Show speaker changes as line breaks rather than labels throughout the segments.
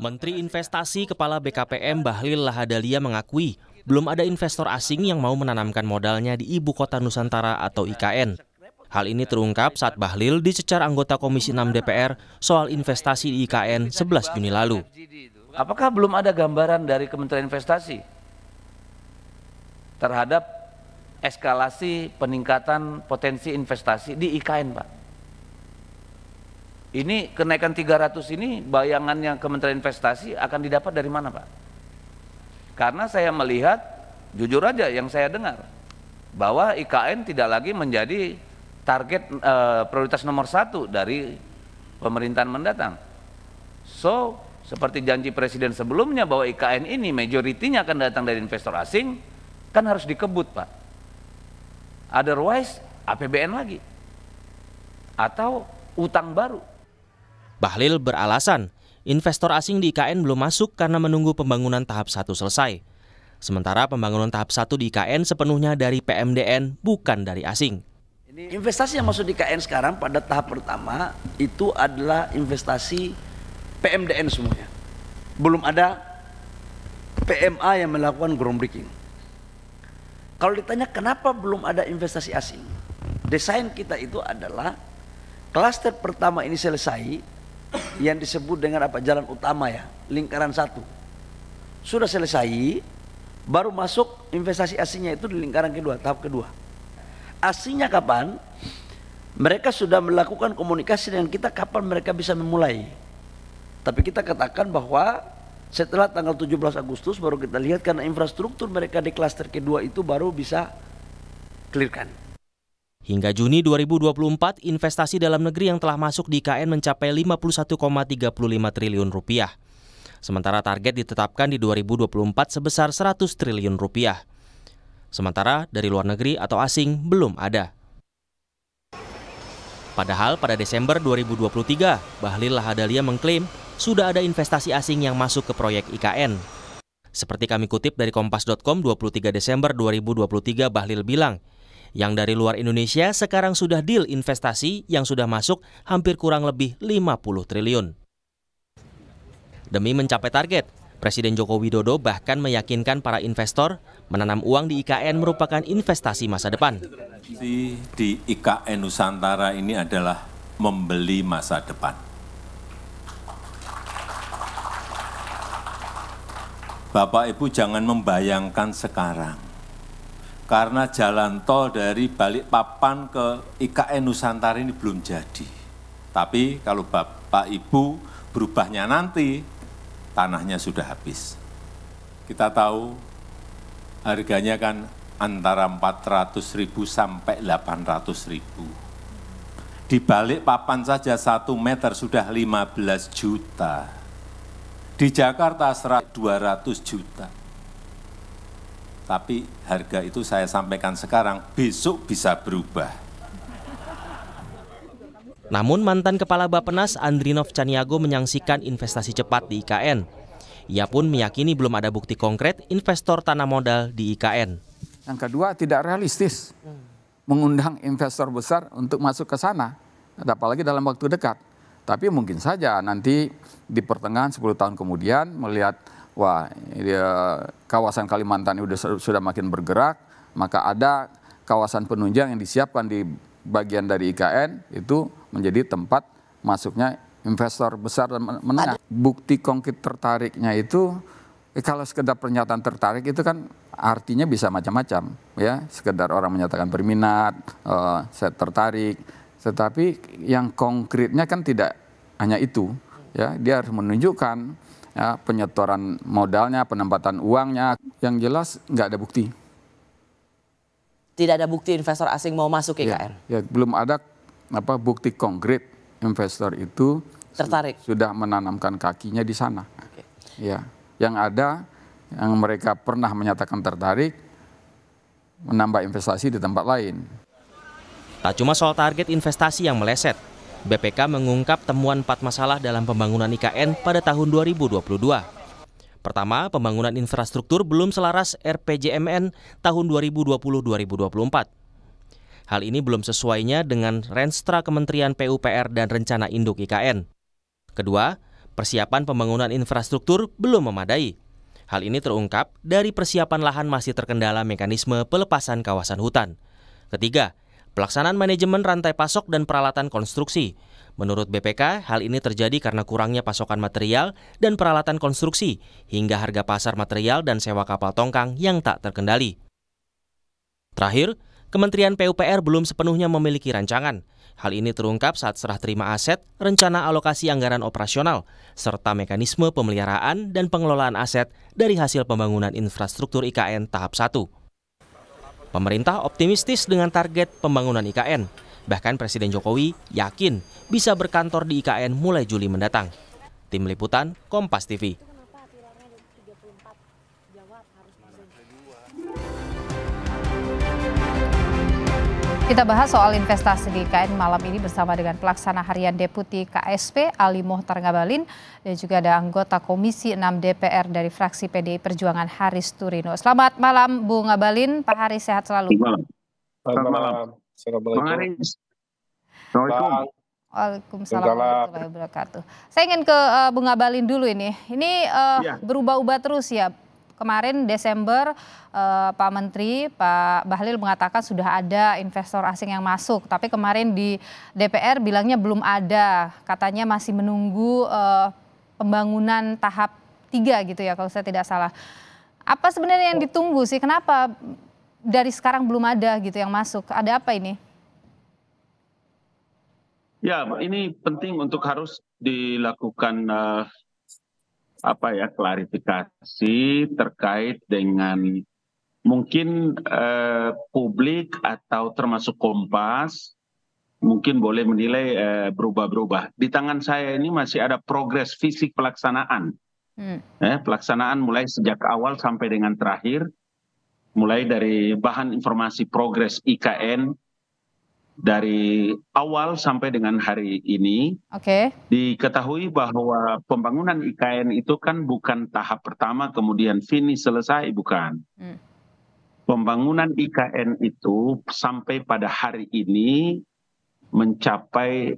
Menteri Investasi Kepala BKPM Bahlil Lahadalia mengakui belum ada investor asing yang mau menanamkan modalnya di Ibu Kota Nusantara atau IKN. Hal ini terungkap saat Bahlil dicecar anggota Komisi 6 DPR soal investasi di IKN 11 Juni lalu.
Apakah belum ada gambaran dari Kementerian Investasi terhadap eskalasi peningkatan potensi investasi di IKN, Pak? Ini kenaikan 300 ini bayangannya Kementerian Investasi akan didapat dari mana, Pak? Karena saya melihat, jujur aja yang saya dengar, bahwa IKN tidak lagi menjadi target prioritas nomor 1 dari pemerintahan mendatang. So, seperti janji Presiden sebelumnya bahwa IKN ini majoritinya akan datang dari investor asing, kan harus dikebut, Pak. Otherwise, APBN lagi. Atau utang baru.
Bahlil beralasan, investor asing di IKN belum masuk karena menunggu pembangunan tahap 1 selesai. Sementara pembangunan tahap 1 di IKN sepenuhnya dari PMDN, bukan dari asing.
Investasi yang masuk di IKN sekarang pada tahap pertama itu adalah investasi PMDN semuanya. Belum ada PMA yang melakukan groundbreaking. Kalau ditanya kenapa belum ada investasi asing, desain kita itu adalah klaster pertama ini selesai, yang disebut dengan apa, jalan utama ya, lingkaran 1 sudah selesai, baru masuk investasi asingnya itu di lingkaran kedua, tahap kedua. Asingnya kapan? Mereka sudah melakukan komunikasi dengan kita kapan mereka bisa memulai. Tapi kita katakan bahwa setelah tanggal 17 Agustus baru kita lihat, karena infrastruktur mereka di klaster kedua itu baru bisa clearkan.
Hingga Juni 2024, investasi dalam negeri yang telah masuk di IKN mencapai 51,35 triliun rupiah. Sementara target ditetapkan di 2024 sebesar 100 triliun rupiah. Sementara dari luar negeri atau asing belum ada. Padahal pada Desember 2023, Bahlil Lahadalia mengklaim sudah ada investasi asing yang masuk ke proyek IKN. Seperti kami kutip dari Kompas.com 23 Desember 2023, Bahlil bilang, yang dari luar Indonesia sekarang sudah deal investasi yang sudah masuk hampir kurang lebih 50 triliun. Demi mencapai target, Presiden Joko Widodo bahkan meyakinkan para investor menanam uang di IKN merupakan investasi masa depan.
Di IKN Nusantara ini adalah membeli masa depan. Bapak Ibu jangan membayangkan sekarang. Karena jalan tol dari Balikpapan ke IKN Nusantara ini belum jadi. Tapi kalau Bapak Ibu berubahnya nanti, tanahnya sudah habis. Kita tahu harganya kan antara 400.000 sampai 800.000. Di Balikpapan saja 1 meter sudah 15 juta. Di Jakarta 200 juta. Tapi harga itu saya sampaikan sekarang, besok bisa berubah.
Namun mantan Kepala Bappenas Andrinov Caniago menyaksikan investasi cepat di IKN. Ia pun meyakini belum ada bukti konkret investor tanam modal di IKN.
Yang kedua, tidak realistis mengundang investor besar untuk masuk ke sana, apalagi dalam waktu dekat. Tapi mungkin saja nanti di pertengahan 10 tahun kemudian melihat, wah, kawasan Kalimantan ini sudah makin bergerak, maka ada kawasan penunjang yang disiapkan di bagian dari IKN itu menjadi tempat masuknya investor besar dan menengah. Bukti konkret tertariknya itu, kalau sekedar pernyataan tertarik itu kan artinya bisa macam-macam, ya. Sekedar orang menyatakan berminat, saya tertarik. Tetapi yang konkretnya kan tidak hanya itu, ya. Dia harus menunjukkan, ya, penyetoran modalnya, penempatan uangnya. Yang jelas nggak ada bukti.
Tidak ada bukti investor asing mau masuk IKN?
Ya, belum ada bukti konkret investor itu tertarik, sudah menanamkan kakinya di sana. Okay. Ya, yang ada, yang mereka pernah menyatakan tertarik, menambah investasi di tempat lain.
Tak cuma soal target investasi yang meleset, BPK mengungkap temuan 4 masalah dalam pembangunan IKN pada tahun 2022. Pertama, pembangunan infrastruktur belum selaras RPJMN tahun 2020-2024. Hal ini belum sesuainya dengan Renstra Kementerian PUPR dan Rencana Induk IKN. Kedua, persiapan pembangunan infrastruktur belum memadai. Hal ini terungkap dari persiapan lahan masih terkendala mekanisme pelepasan kawasan hutan. Ketiga, pelaksanaan manajemen rantai pasok dan peralatan konstruksi. Menurut BPK, hal ini terjadi karena kurangnya pasokan material dan peralatan konstruksi, hingga harga pasar material dan sewa kapal tongkang yang tak terkendali. Terakhir, Kementerian PUPR belum sepenuhnya memiliki rancangan. Hal ini terungkap saat serah terima aset, rencana alokasi anggaran operasional, serta mekanisme pemeliharaan dan pengelolaan aset dari hasil pembangunan infrastruktur IKN tahap 1. Pemerintah optimistis dengan target pembangunan IKN. Bahkan Presiden Jokowi yakin bisa berkantor di IKN mulai Juli mendatang. Tim Liputan, Kompas TV.
Kita bahas soal investasi di IKN malam ini bersama dengan Pelaksana Harian Deputi KSP Ali Mohtar Ngabalin dan juga ada anggota Komisi 6 DPR dari fraksi PDI Perjuangan Haris Turino. Selamat malam Bu Ngabalin, Pak Haris sehat selalu.
Selamat malam. Assalamualaikum.
Waalaikumsalam warahmatullahi wabarakatuh. Saya ingin ke Bu Ngabalin dulu ini. Ini berubah-ubah terus ya. Kemarin Desember Pak Menteri, Pak Bahlil mengatakan sudah ada investor asing yang masuk. Tapi kemarin di DPR bilangnya belum ada. Katanya masih menunggu pembangunan tahap 3 gitu ya kalau saya tidak salah. Apa sebenarnya yang ditunggu sih? Kenapa dari sekarang belum ada gitu yang masuk? Ada apa ini?
Ya, ini penting untuk harus dilakukan klarifikasi terkait dengan mungkin publik atau termasuk Kompas mungkin boleh menilai berubah-berubah. Di tangan saya ini masih ada progres fisik pelaksanaan. Pelaksanaan mulai sejak awal sampai dengan terakhir, mulai dari bahan informasi progres IKN dari awal sampai dengan hari ini. Diketahui bahwa pembangunan IKN itu kan bukan tahap pertama kemudian finish selesai, bukan. Pembangunan IKN itu sampai pada hari ini mencapai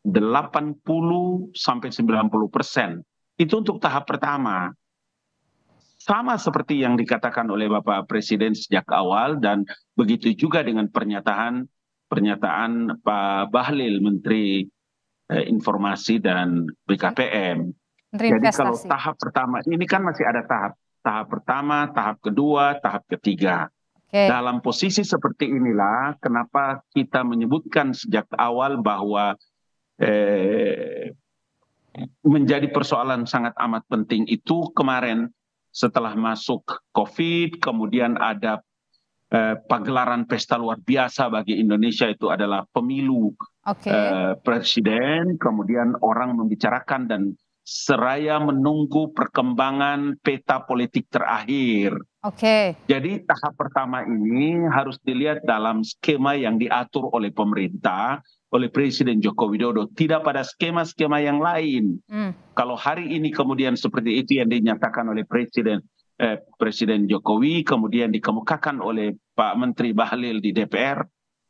80 sampai 90%. Itu untuk tahap pertama. Sama seperti yang dikatakan oleh Bapak Presiden sejak awal dan begitu juga dengan pernyataan Pak Bahlil, Menteri Informasi dan BKPM. Jadi kalau tahap pertama, ini kan masih ada tahap pertama, tahap kedua, tahap ketiga. Dalam posisi seperti inilah, kenapa kita menyebutkan sejak awal bahwa menjadi persoalan sangat amat penting itu kemarin setelah masuk COVID, kemudian ada pagelaran pesta luar biasa bagi Indonesia itu adalah pemilu presiden, kemudian orang membicarakan dan seraya menunggu perkembangan peta politik terakhir. Jadi tahap pertama ini harus dilihat dalam skema yang diatur oleh pemerintah, oleh Presiden Joko Widodo, tidak pada skema-skema yang lain. Kalau hari ini kemudian seperti itu yang dinyatakan oleh Presiden Jokowi, kemudian dikemukakan oleh Pak Menteri Bahlil di DPR,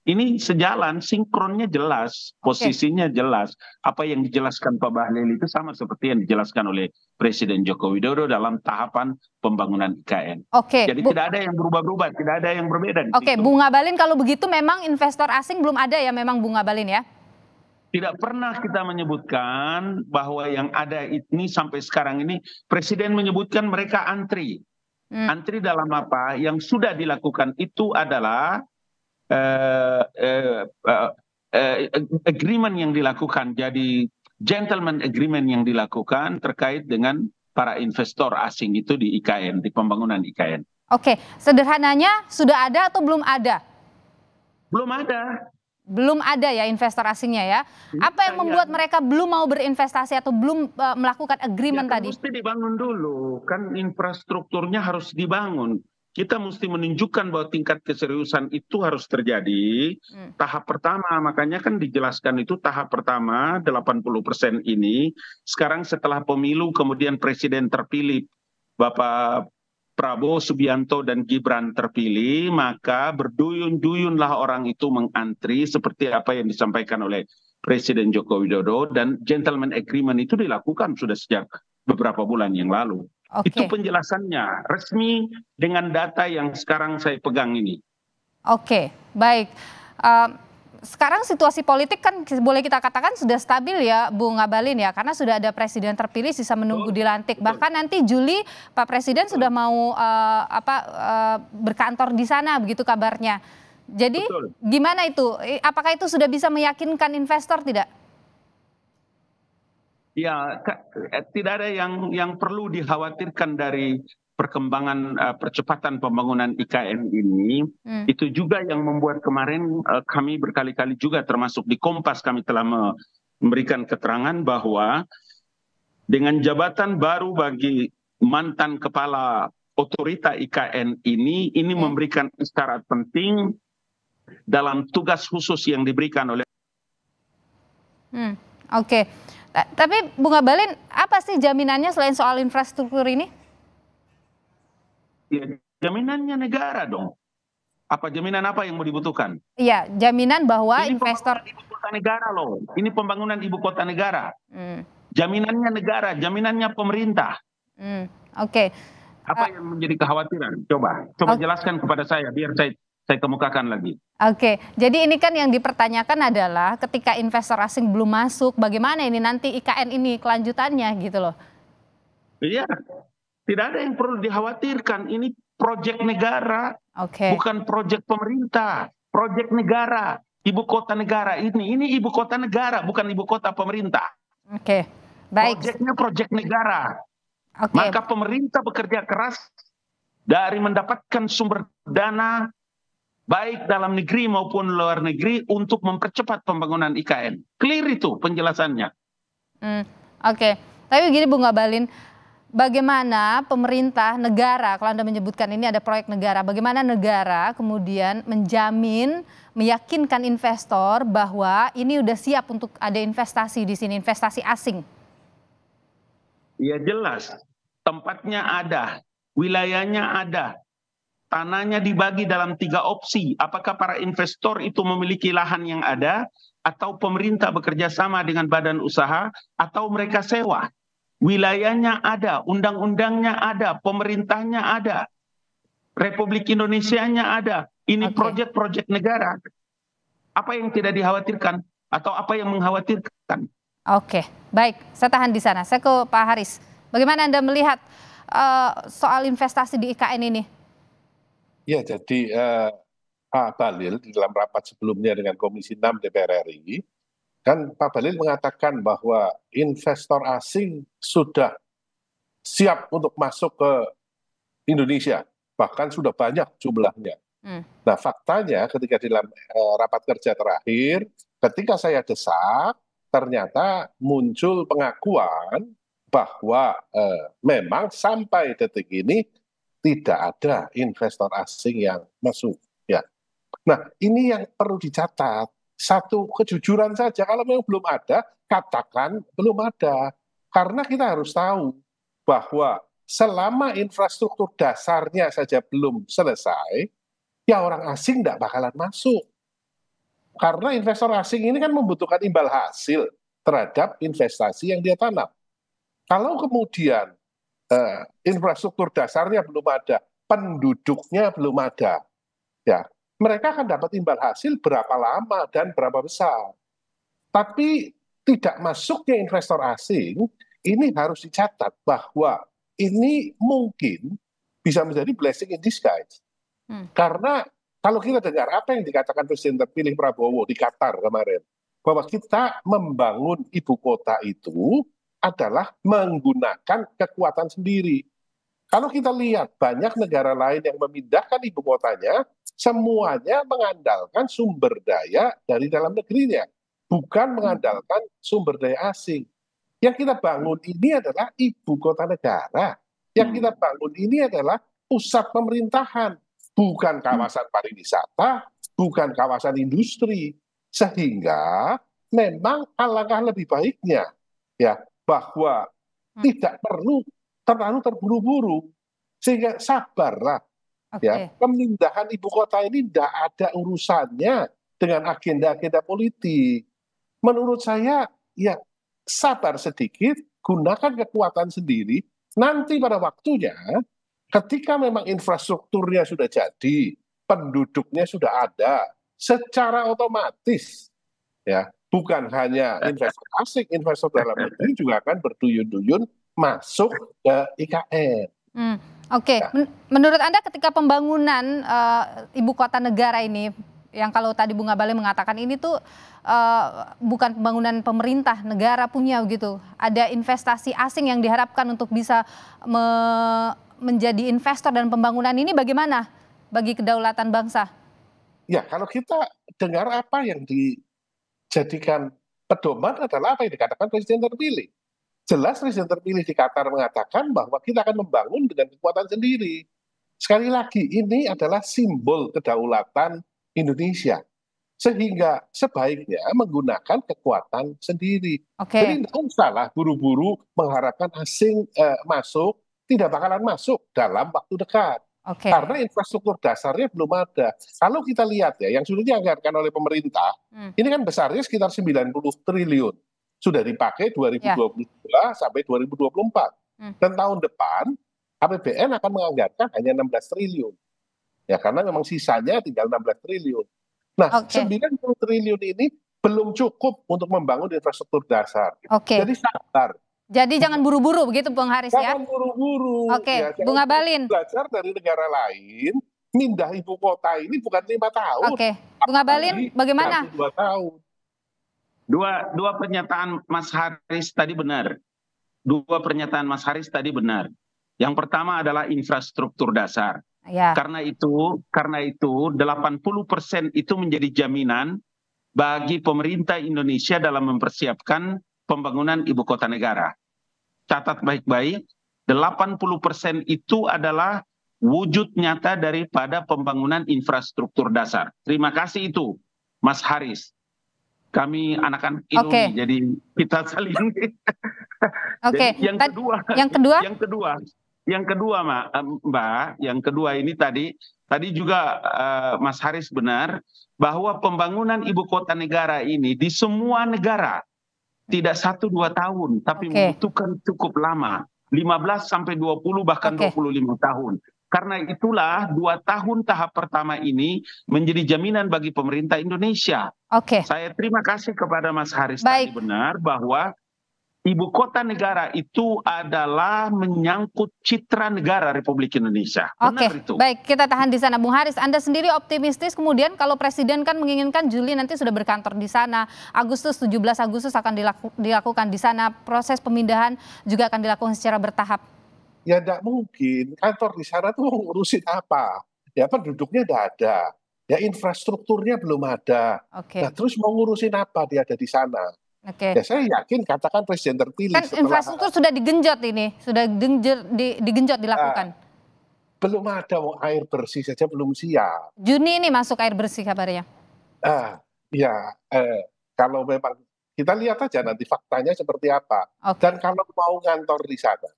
ini sejalan, sinkronnya jelas, posisinya jelas. Apa yang dijelaskan Pak Bahlil itu sama seperti yang dijelaskan oleh Presiden Joko Widodo dalam tahapan pembangunan IKN. Jadi tidak ada yang berubah-ubah, tidak ada yang berbeda.
Bu Ngabalin, kalau begitu memang investor asing belum ada ya memang Bu Ngabalin ya?
Tidak pernah kita menyebutkan bahwa yang ada ini sampai sekarang ini, Presiden menyebutkan mereka antri. Antri dalam apa? Yang sudah dilakukan itu adalah agreement yang dilakukan. Jadi gentleman agreement yang dilakukan terkait dengan para investor asing itu di IKN, di pembangunan IKN.
Sederhananya sudah ada atau belum ada?
Belum ada.
Belum ada ya investor asingnya ya. Apa yang membuat mereka belum mau berinvestasi atau belum melakukan agreement tadi?
Mesti dibangun dulu, kan infrastrukturnya harus dibangun. Kita mesti menunjukkan bahwa tingkat keseriusan itu harus terjadi. Tahap pertama, makanya kan dijelaskan itu tahap pertama 80% ini. Sekarang setelah pemilu kemudian presiden terpilih Bapak Prabowo Subianto dan Gibran terpilih, maka berduyun-duyunlah orang itu mengantri seperti apa yang disampaikan oleh Presiden Joko Widodo, dan gentleman agreement itu dilakukan sudah sejak beberapa bulan yang lalu. Itu penjelasannya resmi dengan data yang sekarang saya pegang ini.
Oke, baik. Sekarang situasi politik kan boleh kita katakan sudah stabil ya, Bung Ngabalin ya, karena sudah ada presiden terpilih, sisa menunggu dilantik. Bahkan nanti Juli Pak Presiden sudah mau berkantor di sana, begitu kabarnya. Jadi gimana itu? Apakah itu sudah bisa meyakinkan investor tidak?
Ya, tidak ada yang perlu dikhawatirkan dari perkembangan percepatan pembangunan IKN ini. Itu juga yang membuat kemarin kami berkali-kali juga termasuk di Kompas kami telah memberikan keterangan bahwa dengan jabatan baru bagi mantan kepala otorita IKN ini memberikan isyarat penting dalam tugas khusus yang diberikan oleh.
Oke. Tapi Bung Ngabalin, apa sih jaminannya selain soal infrastruktur ini?
Ya, jaminannya negara dong. Jaminan apa yang mau dibutuhkan?
Iya, jaminan bahwa
ini
investor
ibu kota negara loh. Ini pembangunan ibu kota negara. Jaminannya negara, jaminannya pemerintah.
Oke.
Apa yang menjadi kekhawatiran? Coba jelaskan kepada saya biar saya kemukakan lagi.
Oke, jadi ini kan yang dipertanyakan adalah ketika investor asing belum masuk, bagaimana ini nanti IKN ini kelanjutannya gitu loh.
Iya, tidak ada yang perlu dikhawatirkan. Ini proyek negara, bukan proyek pemerintah. Proyek negara, ibu kota negara ini ibu kota negara, bukan ibu kota pemerintah.
Oke, baik.
Proyeknya proyek negara.
Oke.
Maka pemerintah bekerja keras dari mendapatkan sumber dana baik dalam negeri maupun luar negeri untuk mempercepat pembangunan IKN. Clear itu penjelasannya.
Oke. Tapi gini Bung Ngabalin, bagaimana pemerintah negara, kalau Anda menyebutkan ini ada proyek negara, bagaimana negara kemudian menjamin, meyakinkan investor bahwa ini udah siap untuk ada investasi di sini, investasi asing?
Ya jelas, tempatnya ada, wilayahnya ada. Tanahnya dibagi dalam 3 opsi. Apakah para investor itu memiliki lahan yang ada, atau pemerintah bekerja sama dengan badan usaha, atau mereka sewa. Wilayahnya ada, undang-undangnya ada, pemerintahnya ada, Republik Indonesianya ada. Ini proyek-proyek negara. Apa yang tidak dikhawatirkan atau apa yang mengkhawatirkan? Oke,
baik. Saya tahan di sana. Saya ke Pak Haris. Bagaimana Anda melihat soal investasi di IKN ini?
Ya, jadi Pak Bahlil di dalam rapat sebelumnya dengan Komisi 6 DPR RI, kan Pak Bahlil mengatakan bahwa investor asing sudah siap untuk masuk ke Indonesia, bahkan sudah banyak jumlahnya. Nah, faktanya ketika di dalam rapat kerja terakhir, ketika saya desak, ternyata muncul pengakuan bahwa memang sampai detik ini tidak ada investor asing yang masuk. Ya. Nah, ini yang perlu dicatat. Satu kejujuran saja, kalau memang belum ada, katakan belum ada. Karena kita harus tahu bahwa selama infrastruktur dasarnya saja belum selesai, ya orang asing tidak bakalan masuk. Karena investor asing ini kan membutuhkan imbal hasil terhadap investasi yang dia tanam. Kalau kemudian infrastruktur dasarnya belum ada, penduduknya belum ada, ya mereka akan dapat imbal hasil berapa lama dan berapa besar. Tapi tidak masuknya investor asing ini harus dicatat bahwa ini mungkin bisa menjadi blessing in disguise. Karena kalau kita dengar apa yang dikatakan Presiden terpilih Prabowo di Qatar kemarin, bahwa kita membangun ibu kota itu adalah menggunakan kekuatan sendiri. Kalau kita lihat banyak negara lain yang memindahkan ibu kotanya, semuanya mengandalkan sumber daya dari dalam negerinya, bukan mengandalkan sumber daya asing. Yang kita bangun ini adalah ibu kota negara. Yang kita bangun ini adalah pusat pemerintahan, bukan kawasan pariwisata, bukan kawasan industri. Sehingga memang alangkah lebih baiknya ya bahwa tidak perlu terlalu terburu-buru, sehingga sabarlah. Ya, pemindahan ibu kota ini tidak ada urusannya dengan agenda-agenda politik. menurut saya ya sabar sedikit, gunakan kekuatan sendiri, nanti pada waktunya ketika memang infrastrukturnya sudah jadi, penduduknya sudah ada, secara otomatis ya, bukan hanya investor asing, investor dalam negeri juga akan berduyun-duyun masuk ke IKN.
Oke. Menurut Anda ketika pembangunan ibu kota negara ini, yang kalau tadi Bung Abalin mengatakan ini tuh bukan pembangunan pemerintah, negara punya gitu, ada investasi asing yang diharapkan untuk bisa menjadi investor dan pembangunan ini, bagaimana bagi kedaulatan bangsa?
Ya, kalau kita dengar apa yang dijadikan pedoman adalah apa yang dikatakan Presiden terpilih. Jelas Presiden terpilih di Qatar mengatakan bahwa kita akan membangun dengan kekuatan sendiri. Sekali lagi, ini adalah simbol kedaulatan Indonesia. Sehingga sebaiknya menggunakan kekuatan sendiri. Jadi tidak usahlah buru-buru mengharapkan asing masuk, tidak bakalan masuk dalam waktu dekat. Karena infrastruktur dasarnya belum ada. Kalau kita lihat ya, yang sudah dianggarkan oleh pemerintah, ini kan besarnya sekitar 90 triliun. Sudah dipakai 2022 sampai 2024. Dan tahun depan, APBN akan menganggarkan hanya 16 triliun. Ya, karena memang sisanya tinggal 16 triliun. Nah, 90 triliun ini belum cukup untuk membangun infrastruktur dasar. Jadi sabar.
Jadi jangan buru-buru begitu Bung Haris ya?
Jangan buru-buru.
Ya, Bung Abalin.
Belajar dari negara lain, pindah ibu kota ini bukan 5 tahun.
Bung Abalin bagaimana?
2 tahun.
Dua pernyataan Mas Haris tadi benar. Yang pertama adalah infrastruktur dasar. Karena itu 80% itu menjadi jaminan bagi pemerintah Indonesia dalam mempersiapkan pembangunan ibu kota negara. Catat baik-baik, 80% itu adalah wujud nyata daripada pembangunan infrastruktur dasar. Terima kasih itu, Mas Haris. Kami anak-anak Indonesia, jadi kita saling. Yang kedua, Mbak, yang kedua ini tadi juga Mas Haris benar bahwa pembangunan ibu kota negara ini di semua negara tidak 1-2 tahun, tapi membutuhkan cukup lama, 15 sampai 20 bahkan 25 tahun. Karena itulah 2 tahun tahap pertama ini menjadi jaminan bagi pemerintah Indonesia. Saya terima kasih kepada Mas Haris tadi benar bahwa ibu kota negara itu adalah menyangkut citra negara Republik Indonesia.
Baik, kita tahan di sana. Bung Haris, Anda sendiri optimistis kemudian kalau Presiden kan menginginkan Juli nanti sudah berkantor di sana, 17 Agustus akan dilakukan di sana, proses pemindahan juga akan dilakukan secara bertahap.
Ya tidak mungkin, kantor di sana tuh ngurusin apa? Ya penduduknya tidak ada, ya infrastrukturnya belum ada. Nah terus mau ngurusin apa dia ada di sana? Ya saya yakin katakan Presiden terpilih
kan infrastruktur sudah digenjot ini, sudah digenjot dilakukan.
Belum ada air bersih saja belum siap.
Juni ini masuk air bersih kabarnya.
Kalau memang kita lihat aja nanti faktanya seperti apa. Dan kalau mau ngantor di sana,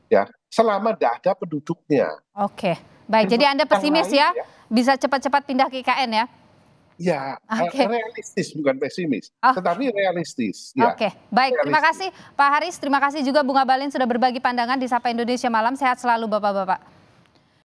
ya selama tidak ada penduduknya.
Baik. Jadi Anda pesimis ya, bisa cepat-cepat pindah ke IKN ya?
Ya, realistis bukan pesimis, tetapi realistis. Ya.
Baik. Terima kasih Pak Haris, terima kasih juga Bung Abalin sudah berbagi pandangan di Sapa Indonesia Malam. Sehat selalu Bapak-bapak.